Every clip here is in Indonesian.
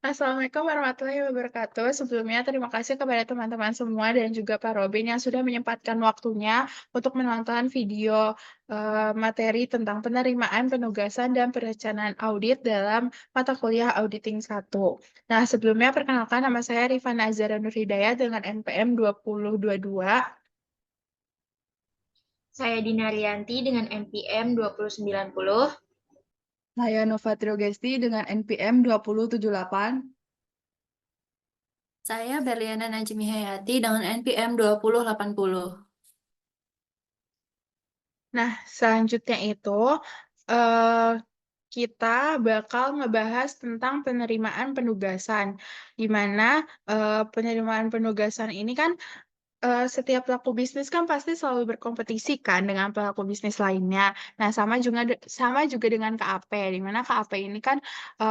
Assalamualaikum warahmatullahi wabarakatuh. Sebelumnya terima kasih kepada teman-teman semua dan juga Pak Robin yang sudah menyempatkan waktunya untuk menonton video materi tentang penerimaan, penugasan, dan perencanaan audit dalam mata kuliah Auditing 1. Nah, sebelumnya perkenalkan nama saya Rifana Azhara Nurhidayat dengan NPM 2022. Saya Dina Rianti dengan NPM 2090. Saya Nova Triogesti dengan NPM 2078. Saya Berliana Najmi Hayati dengan NPM 2080. Nah, selanjutnya itu eh, kita bakal ngebahas tentang penerimaan penugasan, di mana penerimaan penugasan ini kan setiap pelaku bisnis kan pasti selalu berkompetisi kan dengan pelaku bisnis lainnya. Nah, sama juga dengan KAP, di mana KAP ini kan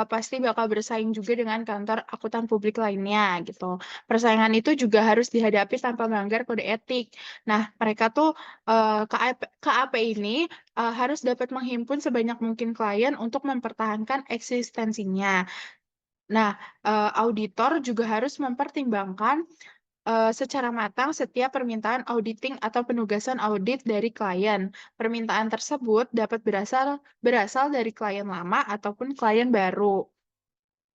pasti bakal bersaing juga dengan kantor akuntan publik lainnya gitu. Persaingan itu juga harus dihadapi tanpa melanggar kode etik. Nah, mereka tuh KAP ini harus dapat menghimpun sebanyak mungkin klien untuk mempertahankan eksistensinya. Nah, auditor juga harus mempertimbangkan secara matang setiap permintaan auditing atau penugasan audit dari klien. Permintaan tersebut dapat berasal dari klien lama ataupun klien baru.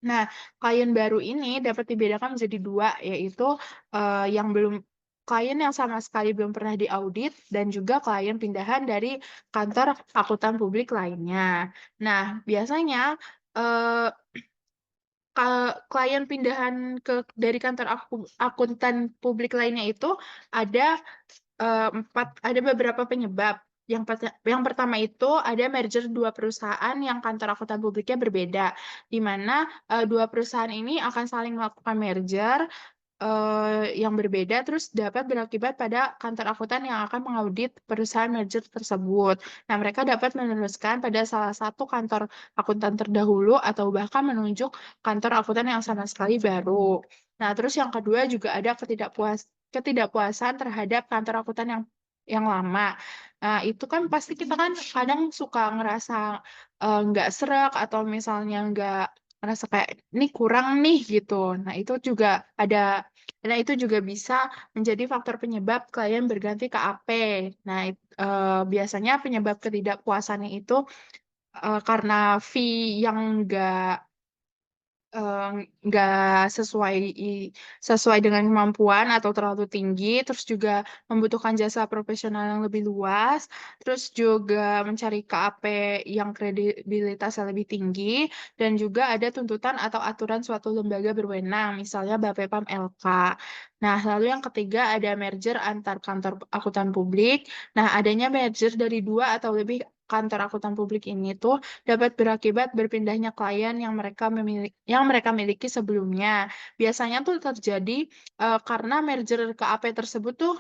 Nah, klien baru ini dapat dibedakan menjadi dua, yaitu yang belum klien yang sama sekali belum pernah diaudit dan juga klien pindahan dari kantor akuntan publik lainnya. Nah, biasanya eh, klien pindahan dari kantor akuntan publik lainnya itu ada ada beberapa penyebab. Yang pertama itu ada merger dua perusahaan yang kantor akuntan publiknya berbeda, di mana dua perusahaan ini akan saling melakukan merger yang berbeda, terus dapat berakibat pada kantor akuntan yang akan mengaudit perusahaan merger tersebut. Nah, mereka dapat meneruskan pada salah satu kantor akuntan terdahulu atau bahkan menunjuk kantor akuntan yang sama sekali baru. Nah, terus yang kedua juga ada ketidakpuasan terhadap kantor akuntan yang lama. Nah, itu kan pasti kita kan kadang suka ngerasa nggak serak atau misalnya nggak ngerasa kayak ini kurang nih gitu. Nah, itu juga bisa menjadi faktor penyebab klien berganti ke AP. Nah, biasanya penyebab ketidakpuasannya itu karena fee yang eh, nggak sesuai dengan kemampuan atau terlalu tinggi, terus juga membutuhkan jasa profesional yang lebih luas, terus juga mencari KAP yang kredibilitasnya lebih tinggi, dan juga ada tuntutan atau aturan suatu lembaga berwenang, misalnya Bapepam LK. Nah, lalu yang ketiga ada merger antar kantor akuntan publik. Nah, adanya merger dari dua atau lebih kantor akuntan publik ini tuh dapat berakibat berpindahnya klien yang mereka miliki sebelumnya. Biasanya tuh terjadi karena merger KAP tersebut tuh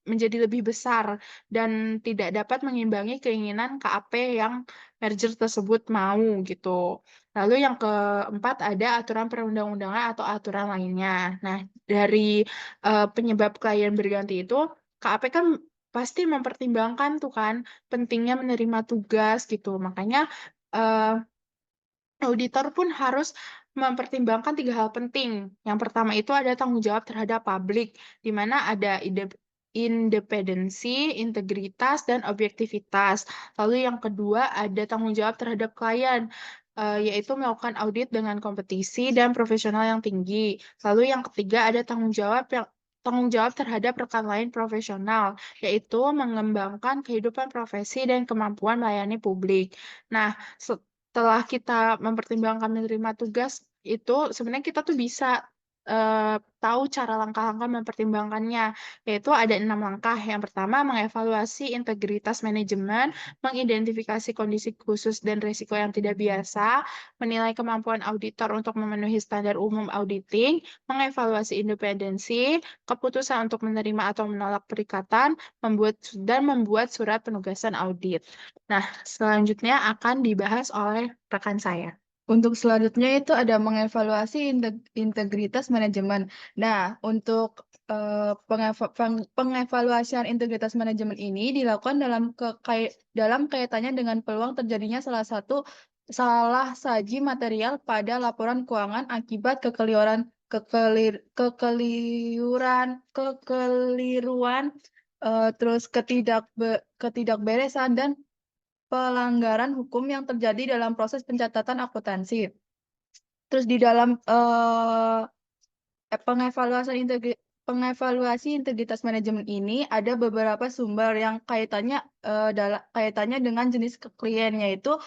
menjadi lebih besar dan tidak dapat mengimbangi keinginan KAP yang merger tersebut mau gitu. Lalu yang keempat ada aturan perundang-undangan atau aturan lainnya. Nah, dari penyebab klien berganti itu, KAP kan pasti mempertimbangkan tuh kan pentingnya menerima tugas gitu. Makanya eh, auditor pun harus mempertimbangkan tiga hal penting. Yang pertama itu ada tanggung jawab terhadap publik, di mana ada independensi, integritas, dan objektivitas. Lalu yang kedua ada tanggung jawab terhadap klien, yaitu melakukan audit dengan kompetisi dan profesional yang tinggi. Lalu yang ketiga ada tanggung jawab terhadap rekan lain profesional, yaitu mengembangkan kehidupan profesi dan kemampuan melayani publik. Nah, setelah kita mempertimbangkan menerima tugas itu, sebenarnya kita tuh bisa tahu cara langkah-langkah mempertimbangkannya, yaitu ada 6 langkah. Yang pertama, mengevaluasi integritas manajemen, mengidentifikasi kondisi khusus dan risiko yang tidak biasa, menilai kemampuan auditor untuk memenuhi standar umum auditing, mengevaluasi independensi, keputusan untuk menerima atau menolak perikatan, membuat surat penugasan audit. Nah, selanjutnya akan dibahas oleh rekan saya. Untuk selanjutnya itu ada mengevaluasi integritas manajemen. Nah, untuk pengevaluasian integritas manajemen ini dilakukan dalam kaitannya dengan peluang terjadinya salah satu salah saji material pada laporan keuangan akibat kekeliruan, terus ketidakberesan dan pelanggaran hukum yang terjadi dalam proses pencatatan akuntansi. Terus di dalam pengevaluasi integritas manajemen ini ada beberapa sumber yang kaitannya dengan jenis klien, yaitu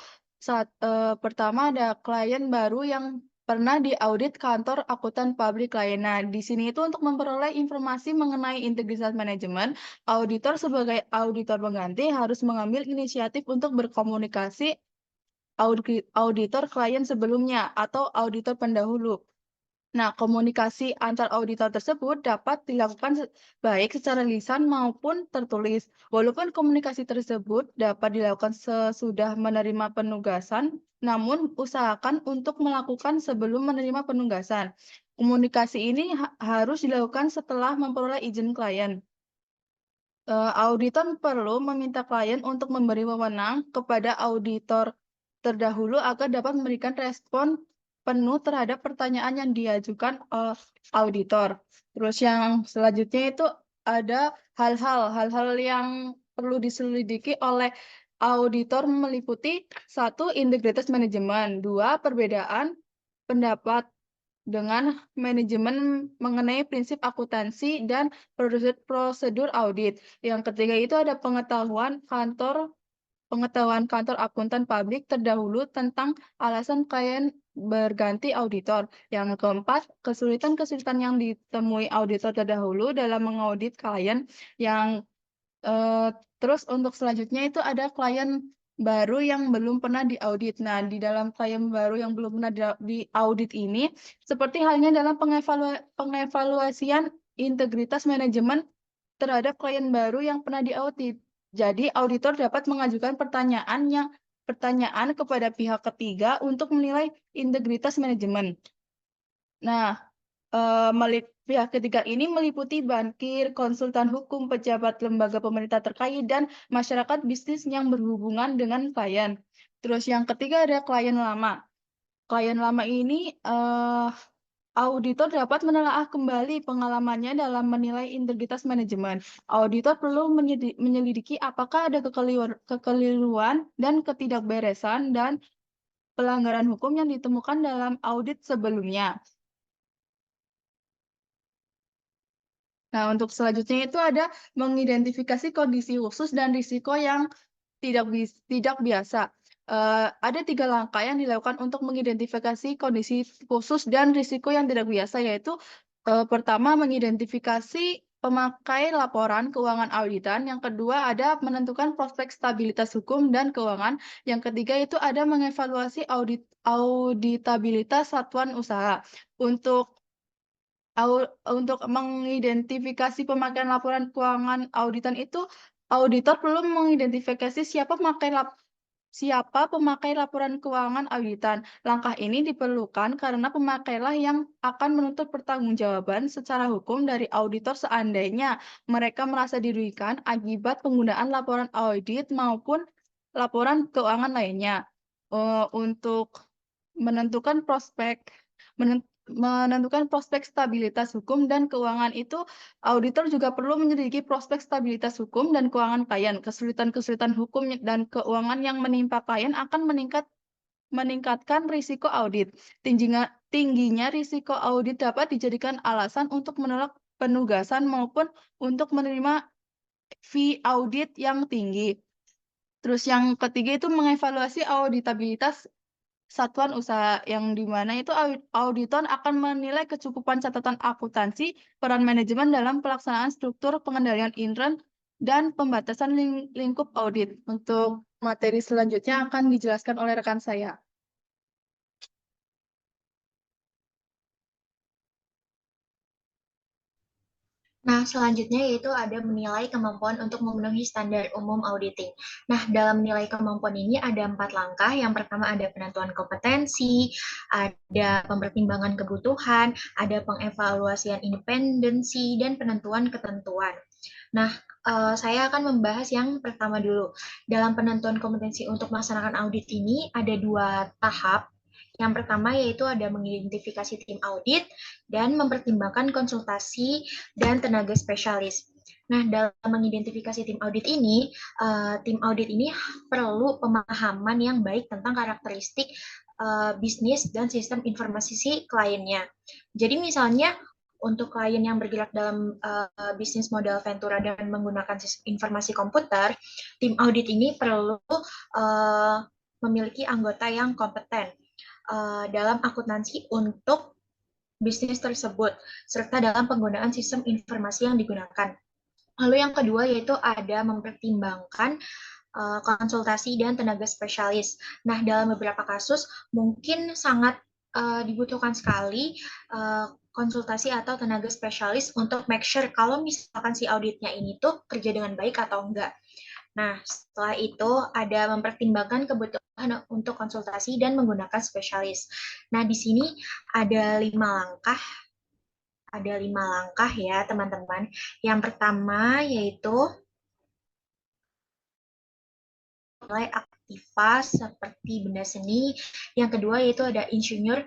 pertama ada klien baru yang pernah diaudit kantor akuntan publik klien. Nah, di sini itu untuk memperoleh informasi mengenai integritas manajemen, auditor sebagai auditor pengganti harus mengambil inisiatif untuk berkomunikasi auditor klien sebelumnya atau auditor pendahulu. Nah, komunikasi antar auditor tersebut dapat dilakukan baik secara lisan maupun tertulis. Walaupun komunikasi tersebut dapat dilakukan sesudah menerima penugasan, namun usahakan untuk melakukan sebelum menerima penugasan. Komunikasi ini harus dilakukan setelah memperoleh izin klien. Auditor perlu meminta klien untuk memberi wewenang kepada auditor terdahulu agar dapat memberikan respon penuh terhadap pertanyaan yang diajukan auditor. Terus yang selanjutnya itu ada hal-hal yang perlu diselidiki oleh auditor meliputi 1. Integritas manajemen, 2. Perbedaan pendapat dengan manajemen mengenai prinsip akuntansi dan prosedur audit. Yang ketiga itu ada pengetahuan kantor akuntan publik terdahulu tentang alasan klien berganti auditor. Yang keempat, kesulitan-kesulitan yang ditemui auditor terdahulu dalam mengaudit klien. Yang terus untuk selanjutnya itu ada klien baru yang belum pernah diaudit. Nah, di dalam klien baru yang belum pernah diaudit ini, seperti halnya dalam pengevaluasian integritas manajemen terhadap klien baru yang pernah diaudit. Jadi, auditor dapat mengajukan pertanyaan kepada pihak ketiga untuk menilai integritas manajemen. Nah, pihak ketiga ini meliputi bankir, konsultan hukum, pejabat lembaga pemerintah terkait, dan masyarakat bisnis yang berhubungan dengan klien. Terus yang ketiga ada klien lama. Klien lama ini auditor dapat menelaah kembali pengalamannya dalam menilai integritas manajemen. Auditor perlu menyelidiki apakah ada kekeliruan dan ketidakberesan dan pelanggaran hukum yang ditemukan dalam audit sebelumnya. Nah, untuk selanjutnya itu ada mengidentifikasi kondisi khusus dan risiko yang tidak biasa. Ada 3 langkah yang dilakukan untuk mengidentifikasi kondisi khusus dan risiko yang tidak biasa, yaitu pertama mengidentifikasi pemakai laporan keuangan auditan, yang kedua ada menentukan prospek stabilitas hukum dan keuangan, yang ketiga itu ada mengevaluasi auditabilitas satuan usaha. Untuk mengidentifikasi pemakaian laporan keuangan auditan itu, auditor perlu mengidentifikasi siapa pemakai laporan keuangan auditan. Langkah ini diperlukan karena pemakailah yang akan menuntut pertanggungjawaban secara hukum dari auditor seandainya mereka merasa dirugikan akibat penggunaan laporan audit maupun laporan keuangan lainnya. Untuk menentukan prospek stabilitas hukum dan keuangan itu, auditor juga perlu menyelidiki prospek stabilitas hukum dan keuangan klien. Kesulitan-kesulitan hukum dan keuangan yang menimpa klien akan meningkatkan risiko audit. Tingginya risiko audit dapat dijadikan alasan untuk menolak penugasan maupun untuk menerima fee audit yang tinggi. Terus yang ketiga itu mengevaluasi auditabilitas satuan usaha, yang dimana itu auditor akan menilai kecukupan catatan akuntansi, peran manajemen dalam pelaksanaan struktur pengendalian intern, dan pembatasan lingkup audit. Untuk materi selanjutnya akan dijelaskan oleh rekan saya. Nah, selanjutnya yaitu ada menilai kemampuan untuk memenuhi standar umum auditing. Nah, dalam menilai kemampuan ini ada 4 langkah. Yang pertama ada penentuan kompetensi, ada pempertimbangan kebutuhan, ada pengevaluasian independensi, dan penentuan ketentuan. Nah, saya akan membahas yang pertama dulu. Dalam penentuan kompetensi untuk melaksanakan audit ini ada 2 tahap. Yang pertama yaitu ada mengidentifikasi tim audit dan mempertimbangkan konsultasi dan tenaga spesialis. Nah, dalam mengidentifikasi tim audit ini perlu pemahaman yang baik tentang karakteristik bisnis dan sistem informasi si kliennya. Jadi misalnya untuk klien yang bergerak dalam bisnis modal Ventura dan menggunakan sistem informasi komputer, tim audit ini perlu memiliki anggota yang kompeten dalam akuntansi untuk bisnis tersebut, serta dalam penggunaan sistem informasi yang digunakan. Lalu yang kedua yaitu ada mempertimbangkan konsultasi dan tenaga spesialis. Nah, dalam beberapa kasus mungkin sangat dibutuhkan sekali konsultasi atau tenaga spesialis untuk make sure kalau misalkan si auditnya ini tuh kerja dengan baik atau enggak. Nah, setelah itu ada mempertimbangkan kebutuhan untuk konsultasi dan menggunakan spesialis. Nah, di sini ada 5 langkah. Ada 5 langkah ya, teman-teman. Yang pertama yaitu nilai aktiva seperti benda seni. Yang kedua yaitu ada insinyur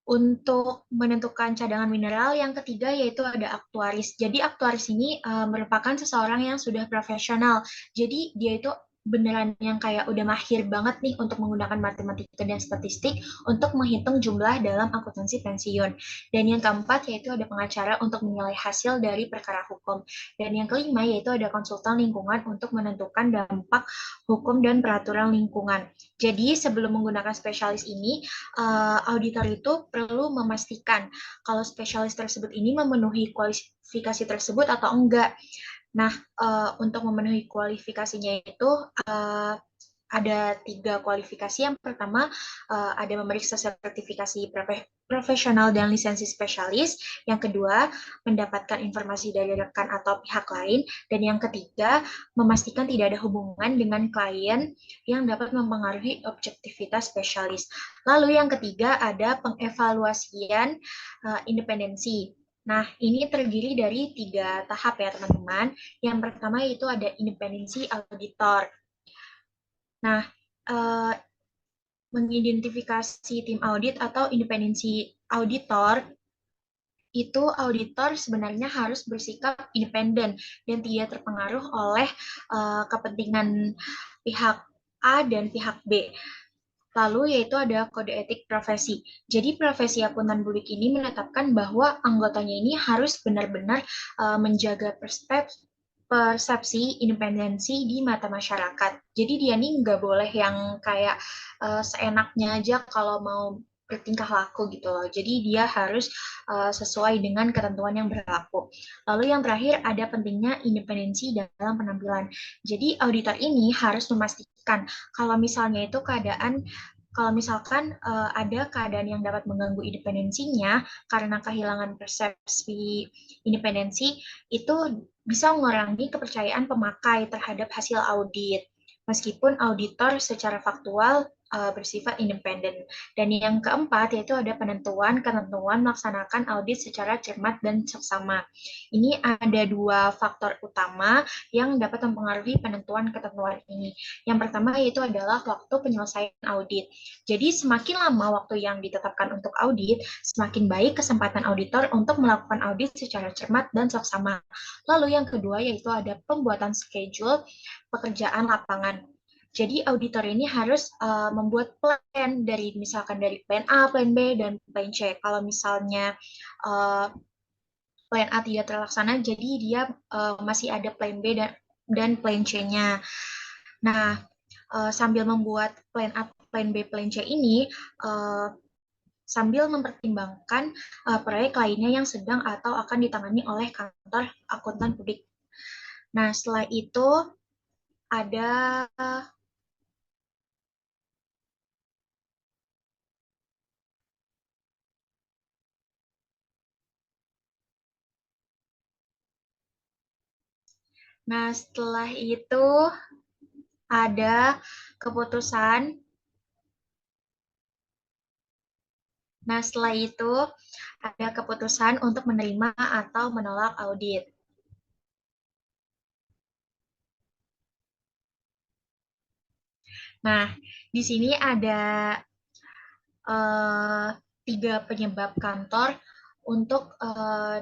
untuk menentukan cadangan mineral. Yang ketiga yaitu ada aktuaris. Jadi aktuaris ini merupakan seseorang yang sudah profesional. Jadi dia itu beneran yang kayak udah mahir banget nih untuk menggunakan matematika dan statistik untuk menghitung jumlah dalam akuntansi pensiun. Dan yang keempat yaitu ada pengacara untuk menilai hasil dari perkara hukum. Dan yang kelima yaitu ada konsultan lingkungan untuk menentukan dampak hukum dan peraturan lingkungan. Jadi sebelum menggunakan spesialis ini, auditor itu perlu memastikan kalau spesialis tersebut ini memenuhi kualifikasi tersebut atau enggak. Nah, untuk memenuhi kualifikasinya itu ada 3 kualifikasi. Yang pertama, ada memeriksa sertifikasi profesional dan lisensi spesialis. Yang kedua, mendapatkan informasi dari rekan atau pihak lain. Dan yang ketiga, memastikan tidak ada hubungan dengan klien yang dapat mempengaruhi objektivitas spesialis. Lalu yang ketiga, ada pengevaluasian independensi. Nah, ini terdiri dari 3 tahap ya, teman-teman. Yang pertama itu ada independensi auditor. Nah, mengidentifikasi tim audit atau independensi auditor, itu auditor sebenarnya harus bersikap independen dan tidak terpengaruh oleh kepentingan pihak A dan pihak B. Lalu yaitu ada kode etik profesi. Jadi profesi akuntan budik ini menetapkan bahwa anggotanya ini harus benar-benar menjaga persepsi independensi di mata masyarakat. Jadi dia nih nggak boleh yang kayak seenaknya aja kalau mau bertingkah laku gitu loh. Jadi dia harus sesuai dengan ketentuan yang berlaku. Lalu yang terakhir ada pentingnya independensi dalam penampilan. Jadi auditor ini harus memastikan kalau misalnya itu kalau misalkan ada keadaan yang dapat mengganggu independensinya karena kehilangan persepsi independensi, itu bisa mengurangi kepercayaan pemakai terhadap hasil audit, meskipun auditor secara faktual bersifat independen. Dan yang keempat yaitu ada penentuan ketentuan melaksanakan audit secara cermat dan seksama. Ini ada 2 faktor utama yang dapat mempengaruhi penentuan ketentuan ini. Yang pertama yaitu adalah waktu penyelesaian audit. Jadi semakin lama waktu yang ditetapkan untuk audit, semakin baik kesempatan auditor untuk melakukan audit secara cermat dan seksama. Lalu yang kedua yaitu ada pembuatan schedule pekerjaan lapangan. Jadi auditor ini harus membuat plan dari misalkan dari plan A, plan B, dan plan C. Kalau misalnya plan A tidak terlaksana, jadi dia masih ada plan B dan plan C-nya. Nah, sambil membuat plan A, plan B, plan C ini, sambil mempertimbangkan proyek lainnya yang sedang atau akan ditangani oleh kantor akuntan publik. Nah, setelah itu ada setelah itu ada keputusan. Nah, setelah itu ada keputusan untuk menerima atau menolak audit. Nah, di sini ada 3 penyebab kantor untuk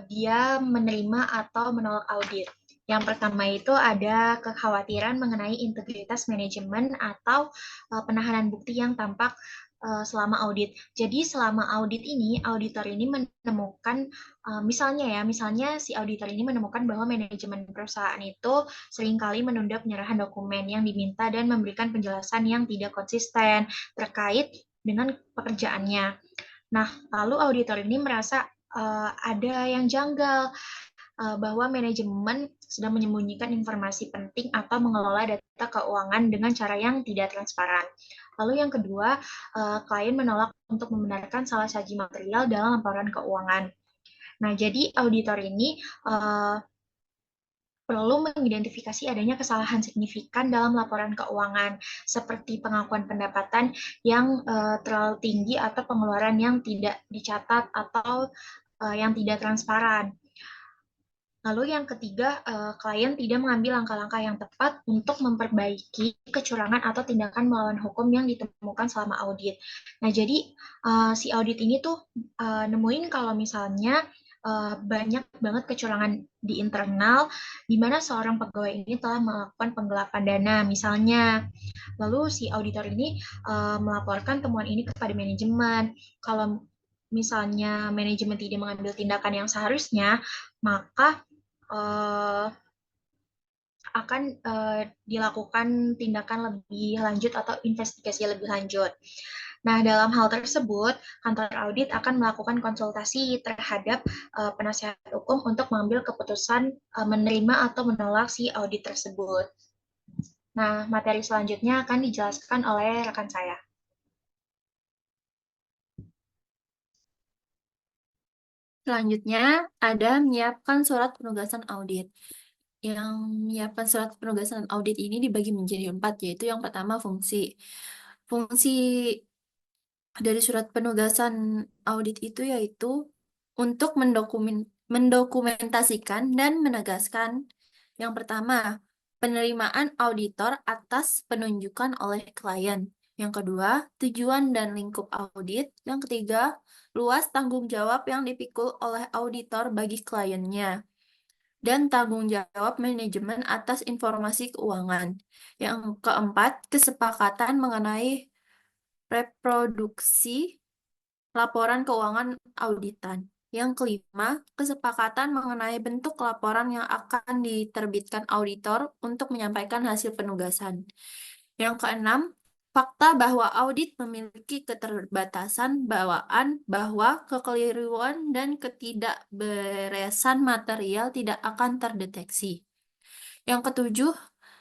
dia menerima atau menolak audit. Yang pertama itu ada kekhawatiran mengenai integritas manajemen atau penahanan bukti yang tampak selama audit. Jadi selama audit ini, auditor ini menemukan misalnya si auditor ini menemukan bahwa manajemen perusahaan itu seringkali menunda penyerahan dokumen yang diminta dan memberikan penjelasan yang tidak konsisten terkait dengan pekerjaannya. Nah, lalu auditor ini merasa ada yang janggal bahwa manajemen sedang menyembunyikan informasi penting atau mengelola data keuangan dengan cara yang tidak transparan. Lalu yang kedua, klien menolak untuk membenarkan salah saji material dalam laporan keuangan. Nah, jadi auditor ini perlu mengidentifikasi adanya kesalahan signifikan dalam laporan keuangan, seperti pengakuan pendapatan yang terlalu tinggi atau pengeluaran yang tidak dicatat atau yang tidak transparan. Lalu yang ketiga, klien tidak mengambil langkah-langkah yang tepat untuk memperbaiki kecurangan atau tindakan melawan hukum yang ditemukan selama audit. Nah, jadi si audit ini tuh nemuin kalau misalnya banyak banget kecurangan di internal, di mana seorang pegawai ini telah melakukan penggelapan dana, misalnya. Lalu si auditor ini melaporkan temuan ini kepada manajemen. Kalau misalnya manajemen tidak mengambil tindakan yang seharusnya, maka akan dilakukan tindakan lebih lanjut atau investigasi lebih lanjut. Nah, dalam hal tersebut, kantor audit akan melakukan konsultasi terhadap penasihat hukum untuk mengambil keputusan menerima atau menolak si audit tersebut. Nah, materi selanjutnya akan dijelaskan oleh rekan saya. Selanjutnya ada menyiapkan surat penugasan audit. Yang menyiapkan surat penugasan audit ini dibagi menjadi 4, yaitu yang pertama fungsi. Fungsi dari surat penugasan audit itu yaitu untuk mendokumentasikan dan menegaskan yang pertama, penerimaan auditor atas penunjukan oleh klien. Yang kedua, tujuan dan lingkup audit. Yang ketiga, luas tanggung jawab yang dipikul oleh auditor bagi kliennya. Dan tanggung jawab manajemen atas informasi keuangan. Yang keempat, kesepakatan mengenai reproduksi laporan keuangan auditan. Yang kelima, kesepakatan mengenai bentuk laporan yang akan diterbitkan auditor untuk menyampaikan hasil penugasan. Yang keenam, fakta bahwa audit memiliki keterbatasan bawaan bahwa kekeliruan dan ketidakberesan material tidak akan terdeteksi. Yang ketujuh,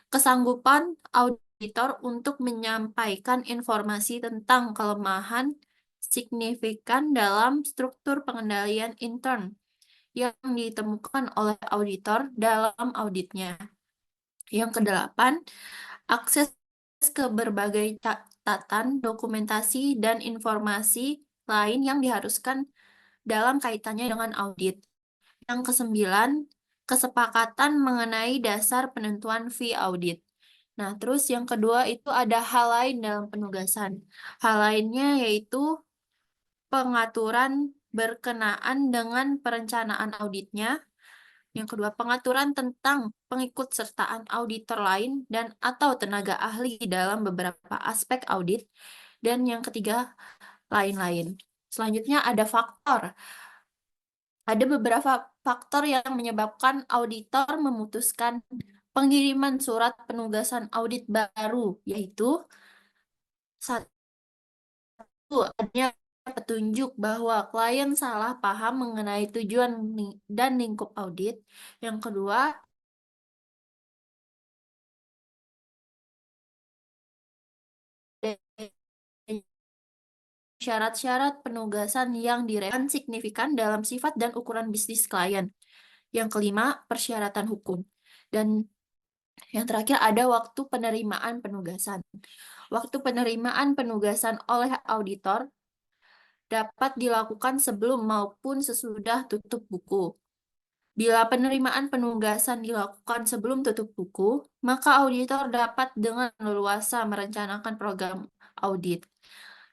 kesanggupan auditor untuk menyampaikan informasi tentang kelemahan signifikan dalam struktur pengendalian intern yang ditemukan oleh auditor dalam auditnya. Yang kedelapan, akses ke berbagai catatan, dokumentasi, dan informasi lain yang diharuskan dalam kaitannya dengan audit. Yang kesembilan, kesepakatan mengenai dasar penentuan fee audit. Nah, terus yang kedua itu ada hal lain dalam penugasan. Hal lainnya yaitu pengaturan berkenaan dengan perencanaan auditnya. Yang kedua, pengaturan tentang pengikutsertaan auditor lain dan atau tenaga ahli dalam beberapa aspek audit. Dan yang ketiga, lain-lain. Selanjutnya ada faktor. Ada beberapa faktor yang menyebabkan auditor memutuskan pengiriman surat penugasan audit baru, yaitu satu, adanya petunjuk bahwa klien salah paham mengenai tujuan dan lingkup audit. Yang kedua, syarat-syarat penugasan yang direlevan signifikan dalam sifat dan ukuran bisnis klien. Yang kelima, persyaratan hukum. Dan yang terakhir ada waktu penerimaan penugasan. Waktu penerimaan penugasan oleh auditor dapat dilakukan sebelum maupun sesudah tutup buku. Bila penerimaan penugasan dilakukan sebelum tutup buku, maka auditor dapat dengan leluasa merencanakan program audit.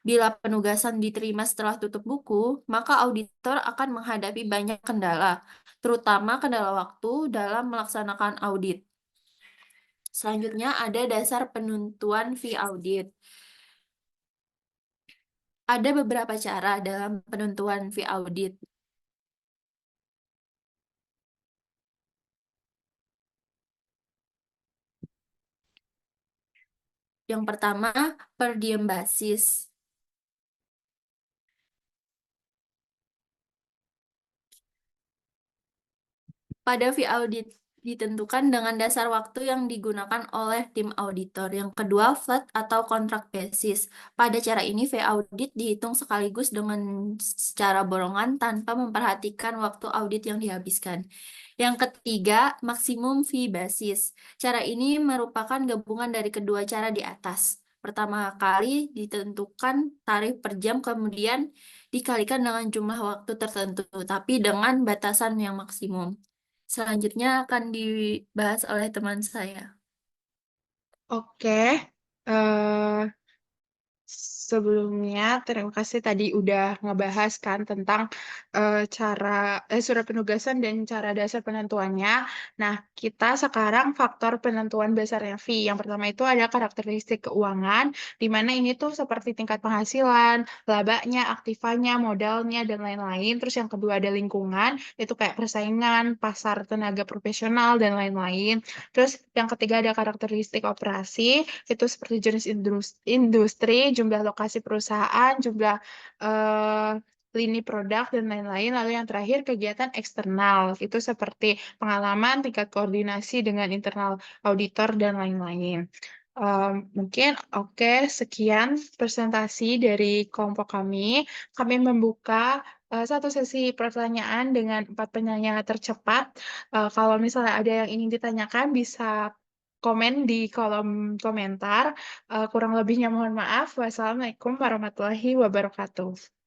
Bila penugasan diterima setelah tutup buku, maka auditor akan menghadapi banyak kendala, terutama kendala waktu dalam melaksanakan audit. Selanjutnya ada dasar penentuan fee audit. Ada beberapa cara dalam penentuan fee audit. Yang pertama, per diem basis. Pada fee audit ditentukan dengan dasar waktu yang digunakan oleh tim auditor. Yang kedua, flat atau kontrak basis. Pada cara ini, fee audit dihitung sekaligus dengan secara borongan tanpa memperhatikan waktu audit yang dihabiskan. Yang ketiga, maksimum fee basis. Cara ini merupakan gabungan dari kedua cara di atas. Pertama kali ditentukan tarif per jam, kemudian dikalikan dengan jumlah waktu tertentu, tapi dengan batasan yang maksimum. Selanjutnya akan dibahas oleh teman saya. Oke, eh, sebelumnya terima kasih tadi udah ngebahas kan tentang surat penugasan dan cara dasar penentuannya. Nah, kita sekarang faktor penentuan dasarnya fee. Yang pertama itu ada karakteristik keuangan, di mana ini tuh seperti tingkat penghasilan, labanya, aktivanya, modalnya, dan lain-lain. Terus yang kedua ada lingkungan, itu kayak persaingan, pasar tenaga profesional, dan lain-lain. Terus yang ketiga ada karakteristik operasi, itu seperti jenis industri, jumlah lokasi perusahaan, jumlah eh, lini produk, dan lain-lain. Lalu yang terakhir kegiatan eksternal, itu seperti pengalaman, tingkat koordinasi dengan internal auditor, dan lain-lain. Mungkin oke, sekian presentasi dari kelompok kami. Kami membuka satu sesi pertanyaan dengan 4 penanya tercepat. Kalau misalnya ada yang ingin ditanyakan, bisa komen di kolom komentar. Kurang lebihnya mohon maaf. Wassalamualaikum warahmatullahi wabarakatuh.